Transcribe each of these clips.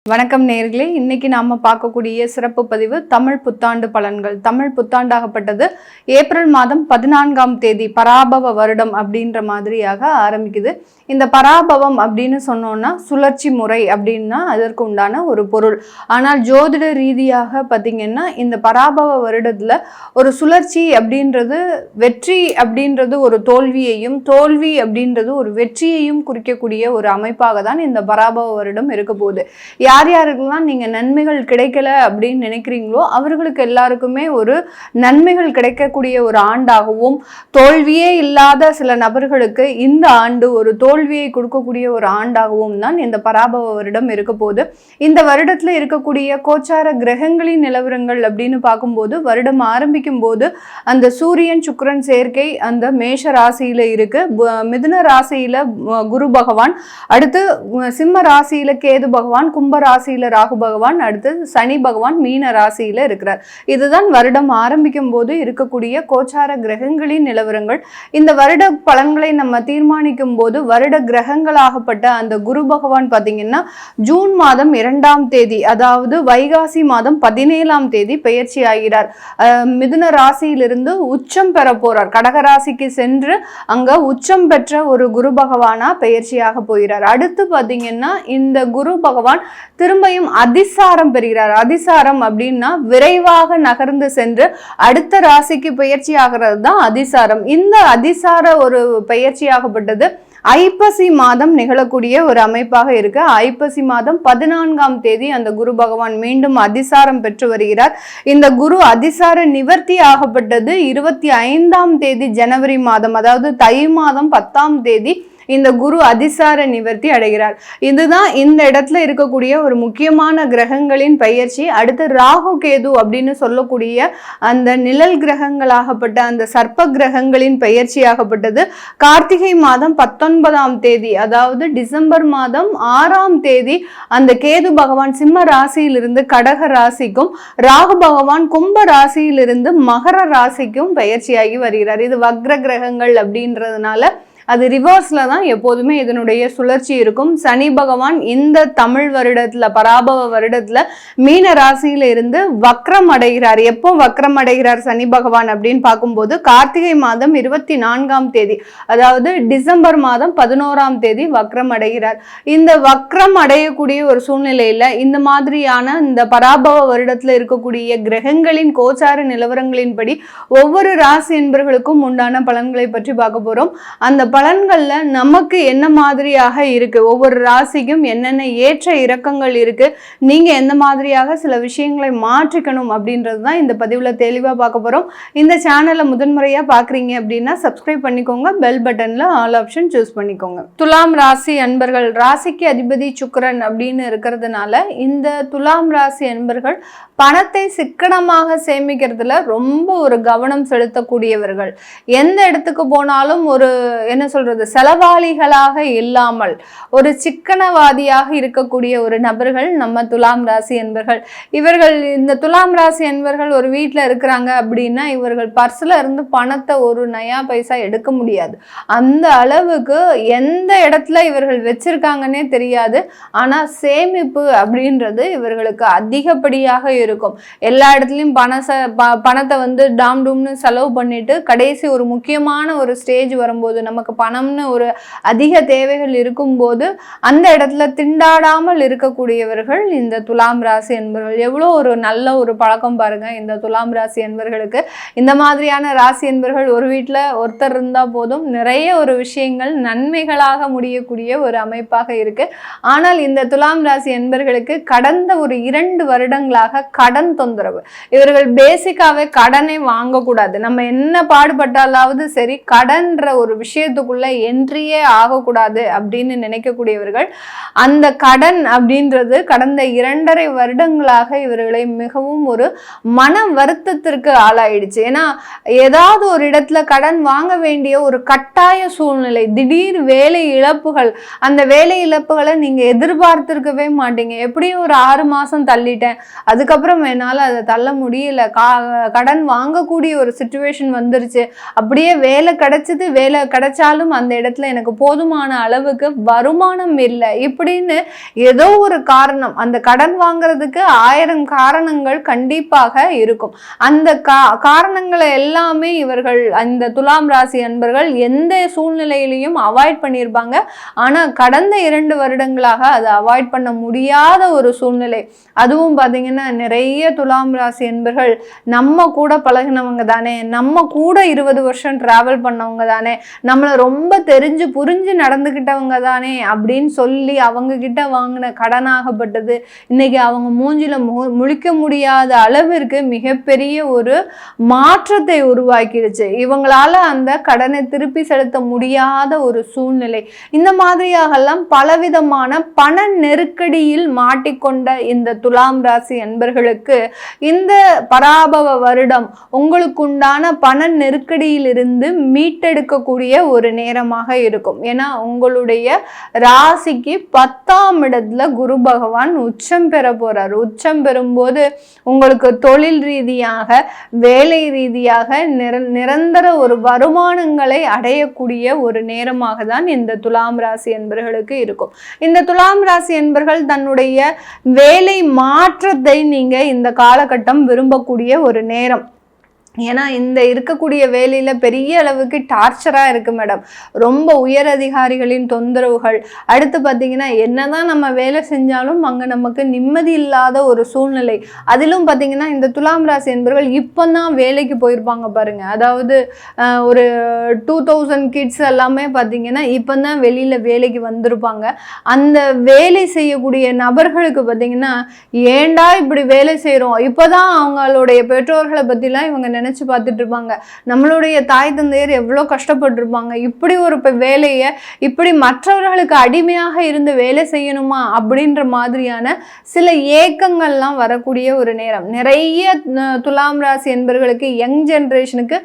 வணக்கம் நேயர்களே, இன்னைக்கு நாம பார்க்கக்கூடிய சிறப்பு பதிவு தமிழ் புத்தாண்டு பலன்கள். தமிழ் புத்தாண்டாகப்பட்டது ஏப்ரல் மாதம் 14ஆம் தேதி பராபவ வருடம் அப்படின்ற மாதிரியாக ஆரம்பிக்குது. இந்த பராபவம் அப்படின்னு சொன்னோம்னா சுழற்சி முறை அப்படின்னா அதற்கு உண்டான ஒரு பொருள். ஆனால் ஜோதிட ரீதியாக பார்த்தீங்கன்னா இந்த பராபவ வருடத்துல ஒரு சுழற்சி அப்படின்றது வெற்றி அப்படின்றது ஒரு தோல்வியையும், தோல்வி அப்படின்றது ஒரு வெற்றியையும் குறிக்கக்கூடிய ஒரு அமைப்பாக தான் இந்த பராபவ வருடம் இருக்க போகுது. யார் யாருக்கெல்லாம் நீங்க நன்மைகள் கிடைக்கல அப்படின்னு நினைக்கிறீங்களோ அவர்களுக்கு எல்லாருக்குமே ஒரு நன்மைகள் கிடைக்கக்கூடிய ஒரு ஆண்டாகவும், தோல்வியே இல்லாத சில நபர்களுக்கு இந்த ஆண்டு ஒரு தோல்வியை கொடுக்கக்கூடிய ஒரு ஆண்டாகவும் தான் இந்த பராபவ வருடம் இருக்க போகுது. இந்த வருடத்துல இருக்கக்கூடிய கோச்சார கிரகங்களின் நிலவரங்கள் அப்படின்னு பார்க்கும்போது வருடம் ஆரம்பிக்கும் போது அந்த சூரியன் சுக்கிரன் சேர்க்கை அந்த மேஷ ராசியில இருக்கு, மிதுன ராசியில குரு பகவான், அடுத்து சிம்ம ராசியில கேது பகவான், கும்ப ராசியில ராகு பகவான், அடுத்து சனி பகவான் மீன ராசியில இருக்கிறார். இதுதான் வருடம் ஆரம்பிக்கும் போது இருக்கக்கூடிய கோச்சார கிரகங்களின் நிலவரங்கள். இந்த வருட பலன்களை நம்ம தீர்மானிக்கும் போது வருட கிரகங்களாகப்பட்ட அந்த குரு பகவான் பாத்தீங்கன்னா ஜூன் மாதம் 2ஆம் தேதி, அதாவது வைகாசி மாதம் 17ஆம் தேதி பெயர்ச்சி ஆகிறார். மிதுன ராசியிலிருந்து உச்சம் பெற போறார். கடக ராசிக்கு சென்று அங்க உச்சம் பெற்ற ஒரு குரு பகவானா பெயர்ச்சியாக போகிறார். அடுத்து பாத்தீங்கன்னா இந்த குரு பகவான் திரும்பியும் அதிசாரம் பெறுகிறார். அதிசாரம் அப்படின்னா விரைவாக நகர்ந்து சென்று அடுத்த ராசிக்கு பயிற்சி ஆகிறது தான் அதிசாரம். இந்த அதிசார ஒரு பயிற்சியாகப்பட்டது ஐப்பசி மாதம் நிகழக்கூடிய ஒரு அமைப்பாக இருக்கு. ஐப்பசி மாதம் 14ஆம் தேதி அந்த குரு பகவான் மீண்டும் அதிசாரம் பெற்று வருகிறார். இந்த குரு அதிசார நிவர்த்தி ஆகப்பட்டது 25ஆம் தேதி ஜனவரி மாதம், அதாவது தை மாதம் 10ஆம் தேதி இந்த குரு அதிசார நிவர்த்தி அடைகிறார். இதுதான் இந்த இடத்துல இருக்கக்கூடிய ஒரு முக்கியமான கிரகங்களின் பெயர்ச்சி. அடுத்து ராகு கேது அப்படின்னு சொல்லக்கூடிய அந்த நிழல் கிரகங்களாகப்பட்ட அந்த சர்ப்ப கிரகங்களின் பெயர்ச்சியாகப்பட்டது கார்த்திகை மாதம் 19ஆம் தேதி, அதாவது டிசம்பர் மாதம் 6ஆம் தேதி அந்த கேது பகவான் சிம்ம ராசியிலிருந்து கடக ராசிக்கும், ராகு பகவான் கும்ப ராசியிலிருந்து மகர ராசிக்கும் பெயர்ச்சியாகி வருகிறார். இது வக்ர கிரகங்கள் அப்படின்றதுனால அது ரிவர்ஸ்ல தான் எப்போதுமே இதனுடைய சுழற்சி இருக்கும். சனி பகவான் இந்த தமிழ் வருடத்துல பராபவ வருடத்துல மீன ராசியில இருந்து வக்ரம் அடைகிறார். எப்போ வக்ரம் அடைகிறார் சனி பகவான் அப்படின்னு பார்க்கும்போது கார்த்திகை மாதம் 24ஆம் தேதி, அதாவது டிசம்பர் மாதம் 11ஆம் தேதி வக்ரம் அடைகிறார். இந்த வக்ரம் அடையக்கூடிய ஒரு சூழ்நிலையில இந்த மாதிரியான இந்த பராபவ வருடத்துல இருக்கக்கூடிய கிரகங்களின் கோச்சார நிலவரங்களின்படி ஒவ்வொரு ராசி என்பர்களுக்கும் உண்டான பலன்களை பற்றி பார்க்க போறோம். அந்த பலன்கள்ல நமக்கு என்ன மாதிரியாக இருக்கு, ஒவ்வொரு ராசிக்கும் என்னென்ன ஏற்ற இறக்கங்கள் இருக்கு, நீங்க எந்த மாதிரியாக சில விஷயங்களை மாற்றிக்கணும் அப்படின்றது தான் இந்த பதிவுல தெளிவா பார்க்க போறோம். இந்த சேனலை முதன்முறையா பாக்குறீங்க அப்படின்னா சப்ஸ்கிரைப் பண்ணிக்கோங்க, பெல் பட்டன்ல ஆல் ஆப்ஷன் சூஸ் பண்ணிக்கோங்க. துலாம் ராசி அன்பர்கள், ராசிக்கு அதிபதி சுக்கிரன் அப்படின்னு இருக்கிறதுனால இந்த துலாம் ராசி அன்பர்கள் பணத்தை சிக்கனமாக சேமிக்கிறதுல ரொம்ப ஒரு கவனம் செலுத்தக்கூடியவர்கள். எந்த இடத்துக்கு போனாலும் ஒரு என்ன சொல்றது, செலவாளிகளாக இல்லாமல் ஒரு சிக்கனவாதியாக இருக்கக்கூடிய ஒரு நபர்கள் நம்ம துலாம் ராசி என்பர்கள். இவர்கள் இந்த துலாம் ராசி என்பர்கள் ஒரு வீட்டில் இருக்கிறாங்க அப்படின்னா இவர்கள் பர்ஸ்ல இருந்து பணத்தை ஒரு நயா பைசா எடுக்க முடியாது. அந்த அளவுக்கு எந்த இடத்துல இவர்கள் வச்சிருக்காங்கன்னே தெரியாது. ஆனா சேமிப்பு அப்படின்றது இவர்களுக்கு அதிகப்படியாக இருக்கும். எல்லா இடத்துலயும் பணத்தை வந்து டாம் டூம்னு செலவு பண்ணிட்டு கடைசி ஒரு முக்கியமான ஒரு ஸ்டேஜ் வரும்போது நமக்கு பணம்னு ஒரு அதிக தேவைகள் இருக்கும்போது அந்த இடத்துல திண்டாடாமல் இருக்கக்கூடியவர்கள் இந்த துலாம் ராசி என்பவர்கள். எவ்வளோ ஒரு நல்ல ஒரு பழக்கம் பாருங்க இந்த துலாம் ராசி என்பவர்களுக்கு. இந்த மாதிரியான ராசி என்பவர்கள் ஒரு வீட்டில் ஒருத்தர் இருந்தா போதும் நிறைய ஒரு விஷயங்கள் நன்மைகளாக முடியக்கூடிய ஒரு அமைப்பாக இருக்கு. ஆனால் இந்த துலாம் ராசி என்பவர்களுக்கு கடந்த ஒரு 2 வருடங்களாக கடன் தொந்தரவு. இவர்கள் பேசிக்காவே கடனை வாங்கக்கூடாது, நம்ம என்ன பாடுபட்டாலாவது சரி கடன்ற ஒரு விஷயத்துக்குள்ள என்ட்ரியே ஆகக்கூடாது அப்படின்னு நினைக்கக்கூடியவர்கள். அந்த கடன் அப்படின்றது கடந்த 2.5 வருடங்களாக இவர்களை மிகவும் ஒரு மன வருத்தத்திற்கு ஆளாயிடுச்சு. ஏன்னா ஏதாவது ஒரு இடத்துல கடன் வாங்க வேண்டிய ஒரு கட்டாய சூழ்நிலை, திடீர் வேலை இழப்புகள். அந்த வேலை இழப்புகளை நீங்க எதிர்பார்த்திருக்கவே மாட்டீங்க. எப்படியும் ஒரு 6 மாசம் தள்ளிட்டேன், அதுக்கப்புறம் என்னால் அதை தள்ள முடியல, கடன் வாங்கக்கூடிய ஒரு சிச்சுவேஷன் வந்துருச்சு, அப்படியே வேலை கிடைச்சது, வேலை கிடைச்சா இருந்தாலும் அந்த இடத்துல எனக்கு போதுமான அளவுக்கு வருமானம் இல்லை இப்படின்னு ஏதோ ஒரு காரணம், அந்த கடன் வாங்குறதுக்கு 1000 காரணங்கள் கண்டிப்பாக இருக்கும். அந்த காரணங்களை எல்லாமே இவர்கள் அந்த துலாம் ராசி அன்பர்கள் எந்த சூழ்நிலையிலையும் அவாய்ட் பண்ணியிருப்பாங்க. ஆனா கடந்த 2 வருடங்களாக அதை அவாய்ட் பண்ண முடியாத ஒரு சூழ்நிலை. அதுவும் பாத்தீங்கன்னா நிறைய துலாம் ராசி அன்பர்கள் நம்ம கூட பழகினவங்க தானே, நம்ம கூட 20 வருஷம் டிராவல் பண்ணவங்க தானே, நம்மளை ரொம்ப தெரிஞ்சு புரிஞ்சு நடந்துகிட்டவங்க தானே அப்படின்னு சொல்லி அவங்க கிட்ட வாங்கின கடனாகப்பட்டது இன்னைக்கு அவங்க மூஞ்சில முழிக்க முடியாத அளவிற்கு மிகப்பெரிய ஒரு மாற்றத்தை உருவாக்கிடுச்சு. இவங்களால அந்த கடனை திருப்பி செலுத்த முடியாத ஒரு சூழ்நிலை. இந்த மாதிரியாகலாம் பலவிதமான பண நெருக்கடியில் மாட்டிக்கொண்ட இந்த துலாம் ராசி அன்பர்களுக்கு இந்த பராபவ வருடம் உங்களுக்குண்டான பண நெருக்கடியிலிருந்து மீட்டெடுக்கக்கூடிய ஒரு நேரமாக இருக்கும். ஏன்னா உங்களுடைய ராசிக்கு 10ஆம் இடத்துல குரு பகவான் உச்சம் பெற போறார். உச்சம் பெறும்போது உங்களுக்கு தொழில் ரீதியாக வேலை ரீதியாக நிரந்தர ஒரு வருமானங்களை அடையக்கூடிய ஒரு நேரமாக தான் இந்த துலாம் ராசி என்பர்களுக்கு இருக்கும். இந்த துலாம் ராசி என்பர்கள் தன்னுடைய வேலை மாற்றத்தை நீங்க இந்த காலகட்டம் விரும்பக்கூடிய ஒரு நேரம். ஏன்னா இந்த இருக்கக்கூடிய வேலையில பெரிய அளவுக்கு டார்ச்சரா இருக்கு மேடம். ரொம்ப உயர் அதிகாரிகளின் தொந்தரவுகள், அடுத்து பார்த்தீங்கன்னா என்னதான் நம்ம வேலை செஞ்சாலும் அங்க நமக்கு நிம்மதி இல்லாத ஒரு சூழ்நிலை. அதிலும் பார்த்தீங்கன்னா இந்த துலாம் ராசி என்பவர்கள் இப்போதான் வேலைக்கு போயிருப்பாங்க பாருங்க. அதாவது ஒரு 2000 கிட்ஸ் எல்லாமே பார்த்தீங்கன்னா இப்போதான் வெளியில வேலைக்கு வந்திருப்பாங்க. அந்த வேலை செய்யக்கூடிய நபர்களுக்கு பார்த்தீங்கன்னா ஏண்டா இப்படி வேலை செய்யறோம், இப்போதான் அவங்களுடைய பெற்றோர்களை பத்திலாம் இவங்க நினைச்சு பார்த்துட்டு இருப்பாங்க. நம்மளுடைய தாய் தந்தையர் எவ்வளோ கஷ்டப்பட்டிருப்பாங்க, இப்படி ஒரு வேலையை இப்படி மற்றவர்களுக்கு அடிமையாக இருந்து வேலை செய்யணுமா அப்படின்ற மாதிரியான சில ஏக்கங்கள்லாம் வரக்கூடிய ஒரு நேரம். நிறைய துலாம் ராசி என்பவர்களுக்கு யங் ஜென்ரேஷனுக்கு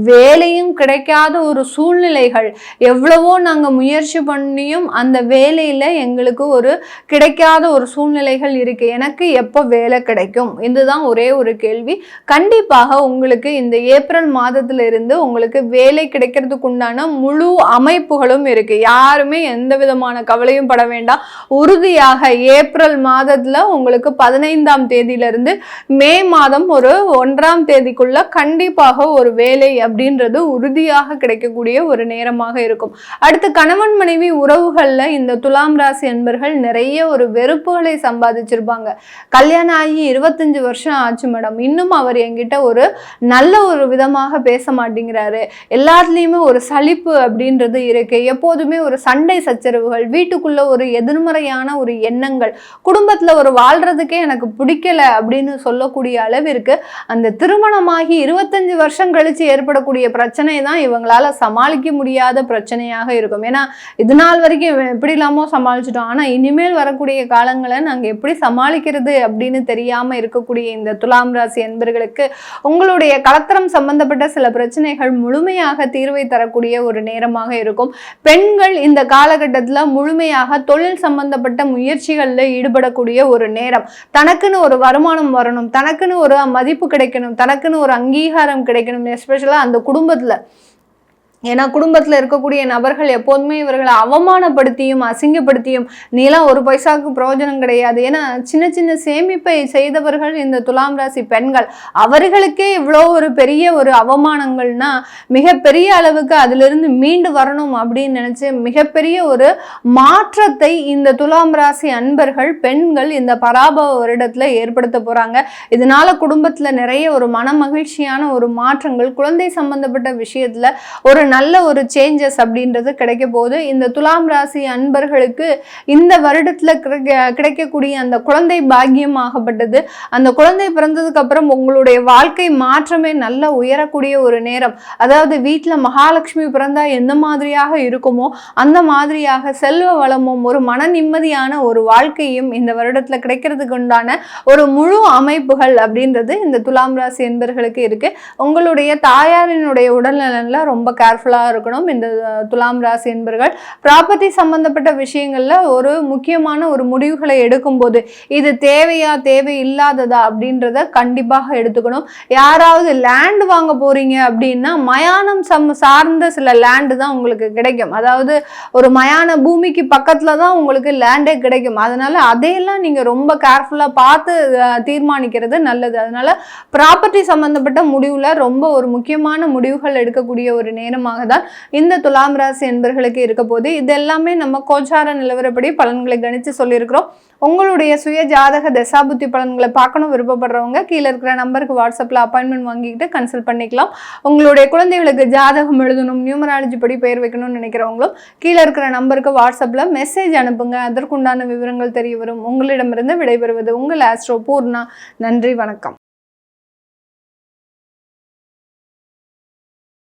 வேலையும் கிடைக்காத ஒரு சூழ்நிலைகள். எவ்வளவோ நாங்கள் முயற்சி பண்ணியும் அந்த வேலையில எங்களுக்கு ஒரு கிடைக்காத ஒரு சூழ்நிலைகள் இருக்கு. எனக்கு எப்போ வேலை கிடைக்கும், இதுதான் ஒரே ஒரு கேள்வி. கண்டிப்பாக உங்களுக்கு இந்த ஏப்ரல் மாதத்துல இருந்து உங்களுக்கு வேலை கிடைக்கிறதுக்கு உண்டான முழு அமைப்புகளும் இருக்கு. யாருமே எந்த விதமான கவலையும் பட வேண்டாம். உறுதியாக ஏப்ரல் மாதத்துல உங்களுக்கு 15ஆம் தேதியிலிருந்து மே மாதம் ஒரு 1ஆம் தேதிக்குள்ள கண்டிப்பாக ஒரு வேலை அப்படின்றது உறுதியாக கிடைக்கக்கூடிய ஒரு நேரமாக இருக்கும். அடுத்து கணவன் மனைவி உறவுகள்ல இந்த துலாம் ராசி என்பர்கள் நிறைய ஒரு வெறுப்புகளை சம்பாதிச்சிருப்பாங்க. கல்யாணம் ஆகி 25 வருஷம் ஆச்சு மேடம், இன்னும் அவர் என்கிட்ட ஒரு நல்ல ஒரு விதமாக பேச மாட்டேங்கிறாரு, எல்லாத்துலயுமே ஒரு சலிப்பு அப்படின்றது இருக்கு, எப்போதுமே ஒரு சண்டை சச்சரவுகள், வீட்டுக்குள்ள ஒரு எதிர்மறையான ஒரு எண்ணங்கள், குடும்பத்துல ஒரு வாழ்றதுக்கே எனக்கு பிடிக்கல அப்படின்னு சொல்லக்கூடிய அளவிற்கு அந்த திருமணமாகி 25 வருஷம் கழிச்சு ஏற்படக்கூடிய பிரச்சனை தான் இவங்களால சமாளிக்க முடியாத பிரச்சனையாக இருக்கும். ஏன்னா இது நாள் வரைக்கும் எப்படி இல்லாமோ சமாளிச்சிட்டோம், ஆனா இனிமேல் வரக்கூடிய காலங்களை நாங்க எப்படி சமாளிக்கிறது அப்படின்னு தெரியாம இருக்கக்கூடிய இந்த துலாம் ராசி என்பர்களுக்கு உங்களுடைய கலத்திரம் சம்பந்தப்பட்ட சில பிரச்சனைகள் முழுமையாக தீர்வை தரக்கூடிய ஒரு நேரமாக இருக்கும். பெண்கள் இந்த காலகட்டத்துல முழுமையாக தொழில் சம்பந்தப்பட்ட முயற்சிகள்ல ஈடுபடக்கூடிய ஒரு நேரம். தனக்குன்னு ஒரு வருமானம் வரணும், தனக்குன்னு ஒரு மதிப்பு கிடைக்கணும், தனக்குன்னு ஒரு அங்கீகாரம் கிடைக்கணும், எஸ்பெஷலா அந்த குடும்பத்துல. ஏன்னா குடும்பத்துல இருக்கக்கூடிய நபர்கள் எப்போதுமே இவர்களை அவமானப்படுத்தியும் அசிங்கப்படுத்தியும் நீலாம் ஒரு பைசாவுக்கு பிரயோஜனம் கிடையாது. ஏன்னா சின்ன சின்ன சேமிப்பை செய்தவர்கள் இந்த துலாம் ராசி பெண்கள். அவர்களுக்கே இவ்வளோ ஒரு பெரிய ஒரு அவமானங்கள்னா மிகப்பெரிய அளவுக்கு அதிலிருந்து மீண்டு வரணும் அப்படின்னு நினைச்சு மிகப்பெரிய ஒரு மாற்றத்தை இந்த துலாம் ராசி அன்பர்கள் பெண்கள் இந்த பராபவ வருடத்துல ஏற்படுத்த போறாங்க. இதனால குடும்பத்துல நிறைய ஒரு மன மகிழ்ச்சியான ஒரு மாற்றங்கள், குழந்தை சம்பந்தப்பட்ட விஷயத்துல ஒரு நல்ல ஒரு சேஞ்சஸ் அப்படின்றது கிடைக்க போது. இந்த துலாம் ராசி அன்பர்களுக்கு இந்த வருடத்துல கிடைக்கக்கூடிய அந்த குழந்தை பாக்கியம் ஆகப்பட்டது, அந்த குழந்தை பிறந்ததுக்கு அப்புறம் உங்களுடைய வாழ்க்கை மாற்றமே நல்ல உயரக்கூடிய ஒரு நேரம். அதாவது வீட்டுல மகாலட்சுமி பிறந்தா எந்த மாதிரியாக இருக்குமோ அந்த மாதிரியாக செல்வ வளமும் ஒரு மன நிம்மதியான ஒரு வாழ்க்கையும் இந்த வருடத்துல கிடைக்கிறதுக்கு உண்டான ஒரு முழு அமைப்புகள் அப்படின்றது இந்த துலாம் ராசி என்பர்களுக்கு இருக்கு. உங்களுடைய தாயாரினுடைய உடல்நலன்ல ரொம்ப கேர்ஃபுல்லா கேர்ஃபுல்லாக இருக்கணும் இந்த துலாம் ராசி என்பர்கள். ப்ராப்பர்ட்டி சம்பந்தப்பட்ட விஷயங்கள்ல ஒரு முக்கியமான ஒரு முடிவுகளை எடுக்கும்போது இது தேவையா தேவை இல்லாததா அப்படின்றத கண்டிப்பாக எடுத்துக்கணும். யாராவது லேண்ட் வாங்க போறீங்க அப்படின்னா மயானம் சார்ந்த சில லேண்டு தான் உங்களுக்கு கிடைக்கும். அதாவது ஒரு மயான பூமிக்கு பக்கத்துல தான் உங்களுக்கு லேண்டே கிடைக்கும். அதனால அதையெல்லாம் நீங்க ரொம்ப கேர்ஃபுல்லா பார்த்து தீர்மானிக்கிறது நல்லது. அதனால ப்ராப்பர்ட்டி சம்பந்தப்பட்ட முடிவுல ரொம்ப ஒரு முக்கியமான முடிவுகள் எடுக்கக்கூடிய ஒரு நேரமாக தான் இந்த துலாம் ராசி என்பர்களுக்கு இருக்க போது. இது எல்லாமே நம்ம கோச்சார நிலவரப்படி பலன்களை கணிச்சு சொல்லியிருக்கிறோம். உங்களுடைய சுய ஜாதக தசாபுத்தி பலன்களை பார்க்கணும் விருப்பப்படுறவங்க கீழே இருக்கிற நம்பருக்கு வாட்ஸ்அப்பில் அப்பாயின்மெண்ட் வாங்கிக்கிட்டு கன்சல்ட் பண்ணிக்கலாம். உங்களுடைய குழந்தைகளுக்கு ஜாதகம் எழுதணும், நியூமராலஜி படி பெயர் வைக்கணும்னு நினைக்கிறவங்களும் கீழே இருக்கிற நம்பருக்கு வாட்ஸ்அப்பில் மெசேஜ் அனுப்புங்க. அதற்குண்டான விவரங்கள் தெரிய வரும். உங்களிடமிருந்து விடைபெறுவது உங்கள் ஆஸ்ட்ரோ பூர்ணா. நன்றி, வணக்கம்.